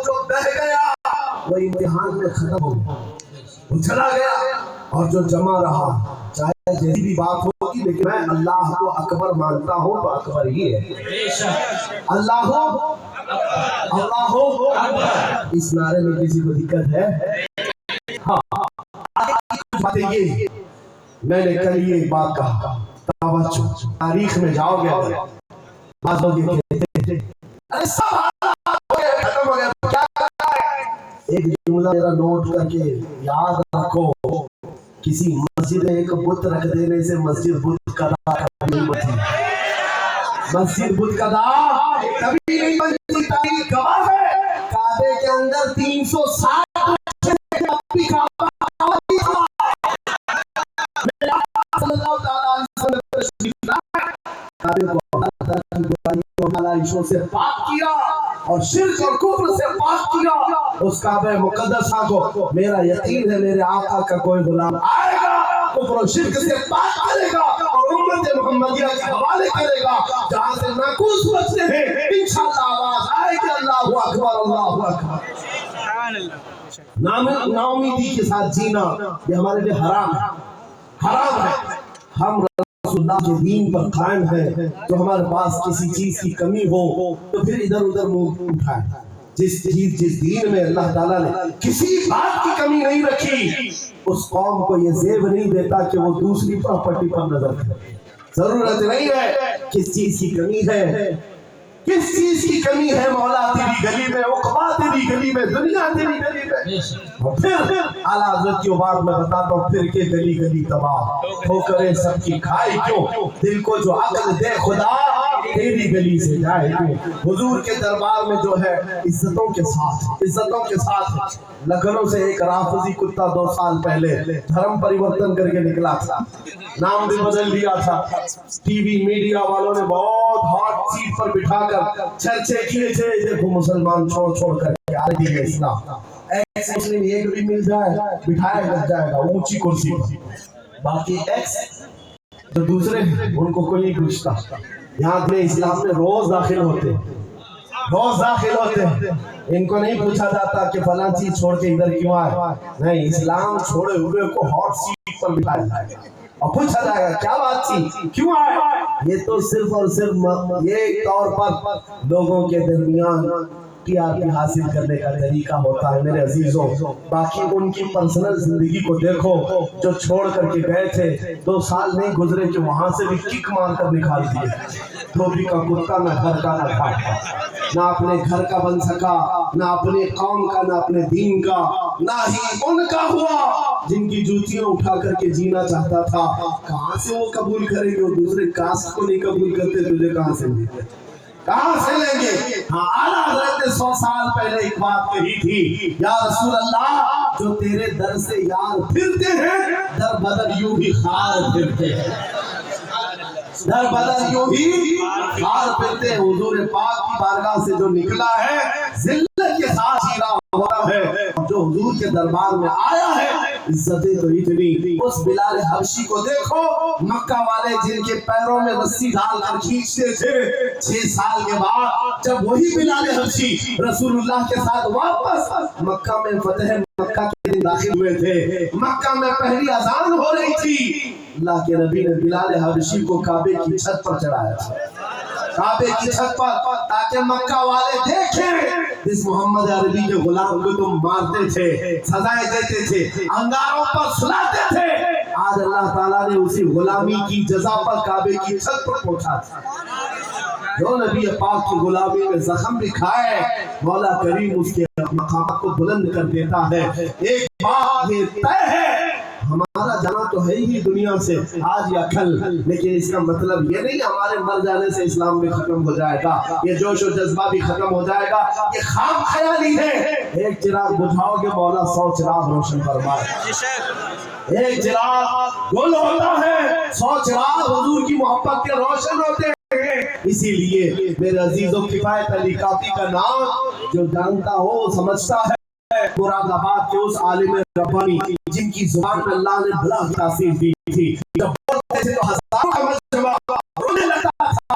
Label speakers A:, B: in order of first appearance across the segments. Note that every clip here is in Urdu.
A: جو بہ گیا وہ امتحان میں ختم ہو گیا، وہ چلا گیا، اور جو جمع رہا چاہے جیسی بھی بات ہوگی لیکن میں اللہ کو اکبر مانتا ہوں تو اکبر ہی ہے۔ اللہ اکبر، اس نعرے میں کسی کو دقت ہے؟ ہاں، باتیں یہ میں نے کل یہ بات کہا، توجہ تاریخ میں جاؤ گے بعض لوگ یہ کہتے ہیں ارے سب ہو گیا ختم ہو گیا، کیا کرنا ہے؟ ایک جملہ میرا نوٹ کر کے یاد رکھو، کسی مسجد میں ایک بت رکھ دینے سے مسجد بت قضا کبھی نہیں بنتی، مسجد بت قضا کبھی نہیں بنتی۔ تاریخ گواہ ہے کعبے کے اندر 360 صلی اللہ تعالیٰ علیہ وسلم تشریف لائے، کعبے کو اللہ تعالیٰ کی برائیوں اور ملائشوں سے پاک کیا اور شرک اور کفر سے پاک کیا۔ اس کعبہ مقدسہ کو میرا یقین ہے میرے آقا کا کوئی غلام آئے گا، کفر و شرک سے پاک کرے گا اور امت محمدیہ کے حوالے کرے گا، جہاں سے ناقوس بچتے ہیں انشاءاللہ آواز آئے گی اللہ اکبر اللہ اکبر۔ ناامیدی کے ساتھ جینا یہ ہمارے لیے حرام ہے، حرام ہے۔ ہم رسول اللہ کے دین پر قائم ہیں تو ہمارے پاس کسی چیز کی کمی ہو تو پھر ادھر ادھر منہ اٹھائیں۔ جس دین میں اللہ تعالیٰ نے کسی بات کی کمی نہیں رکھی، اس قوم کو یہ زیب نہیں دیتا کہ وہ دوسری پراپرٹی پر نظر کرے۔ ضرورت نہیں ہے کس چیز کی کمی ہے، کس چیز کی کمی ہے، مولا تیری گلی میں، عقبہ تیری گلی میں، دنیا تیری گلی میں۔ اور پھر اعلیٰ حضرت کی بات میں بتاتا ہوں، پھر کے گلی گلی تباہ ہو کرے سب کی کھائی کیوں، دل کو جو عقل دے خدا تیری گلی سے جائے کیوں۔ حضور کے دربار میں جو ہے عزتوں کے ساتھ لکھنؤ سے ایک رافضی کتا 2 سال پہلے دھرم پریورتن کر کے نکلا تھا، نام بھی بدل دیا تھا، ٹی وی میڈیا والوں نے بہت ہاٹ سیٹ پر بٹھا کر چرچے کیے تھے، دیکھو مسلمان چھوڑ کر کے آ رہی ہے اسلام، ایکس مسلم ایک بھی مل جائے بٹھایا لگ جائے گا اونچی کرسی پر، باقی ایکس جو دوسرے ان کو کوئی نہیں پوچھتا۔ یہاں اپنے اسلام میں روز داخل ہوتے ان کو نہیں پوچھا جاتا کہ فلاں چیز چھوڑ کے ادھر کیوں آئے، نہیں، اسلام چھوڑے ہوئے کو ہاٹ سیٹ پر بٹھایا جائے گا اور پوچھا جائے گا کیا بات تھی، کیوں آئے۔ یہ تو صرف اور صرف یہ طور پر لوگوں کے درمیان TRP حاصل کرنے کا طریقہ ہوتا ہے میرے عزیزوں۔ باقی ان کی پرسنل زندگی کو دیکھو، جو چھوڑ کر کے گئے تھے 2 سال نہیں گزرے کہ وہاں سے بھی کک مار کر نکال دیے، دھوبی کا کتا نہ گھر کا نہ گھاٹ کا، نہ اپنے گھر کا بن سکا، نہ اپنے قوم کا، نہ اپنے دین کا، نہ ہی ان کا ہوا جن کی جوتیاں اٹھا کر کے جینا چاہتا تھا۔ کہاں سے وہ قبول کریں گے، وہ دوسرے کاسٹ کو نہیں قبول کرتے، تجھے کہاں سے لیں گے، کہاں سے لیں گے۔ ہاں، اعلیٰ حضرت نے 100 سال پہلے ایک بات کہی تھی، یا رسول اللہ جو تیرے در سے یار پھرتے ہیں در بدر یوں ہی خار پھرتے ہیں، در بدر یوں ہی خار پھرتے ہیں۔ حضور پاک کی بارگاہ سے جو نکلا ہے ذلت کے ساتھ ہی رہا ہوا ہے، جو حضور کے دربار میں آیا ہے عزتیں تو اتنی۔ اس بلال حبشی کو دیکھو، مکہ والے جن کے پیروں میں رسی ڈال کر کھینچتے تھے، 6 سال کے بعد جب وہی بلال حبشی رسول اللہ کے ساتھ واپس مکہ میں فتح مکہ کے دن داخل ہوئے تھے، مکہ میں پہلی اذان ہو رہی تھی، اللہ کے نبی نے بلال حبشی کو کعبے کی چھت پر چڑھایا تھا، کعبے کی چھت پر، تاکہ مکہ والے دیکھیں اس محمد عربی کے غلام کو تم مارتے تھے، سزائیں دیتے تھے، انگاروں پر سلاتے تھے، آج اللہ تعالیٰ نے اسی غلامی کی جزا پر کعبے کی چھت پر پہنچا تھا۔ جو نبی پاک کی غلامی میں زخم بھی کھائے، مولا کریم اس کے مقامات کو بلند کر دیتا ہے۔ ایک بات یہ طے ہے، ہمارا جانا تو ہے ہی دنیا سے آج یا کل، لیکن اس کا مطلب یہ نہیں ہمارے مر جانے سے اسلام بھی ختم ہو جائے گا، یہ جوش و جذبہ بھی ختم ہو جائے گا، یہ خام خیالی ہے۔ ایک چراغ بجھاؤ گے مولا 100 چراغ روشن فرمائے، ایک چراغ گل ہوتا ہے، 100 چراغ حضور کی محبت کے روشن ہوتے ہیں۔ اسی لیے میرے عزیزوں، کفایت علی کافی کا نام جو جانتا ہو سمجھتا ہے، مراد آباد کے اس عالم ربانی جن کی زبان میں اللہ نے بڑا تاثیر دی تھی، جب بولتے تھے تو ہزاروں کا مجمع رونے لگتا تھا،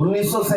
A: 1900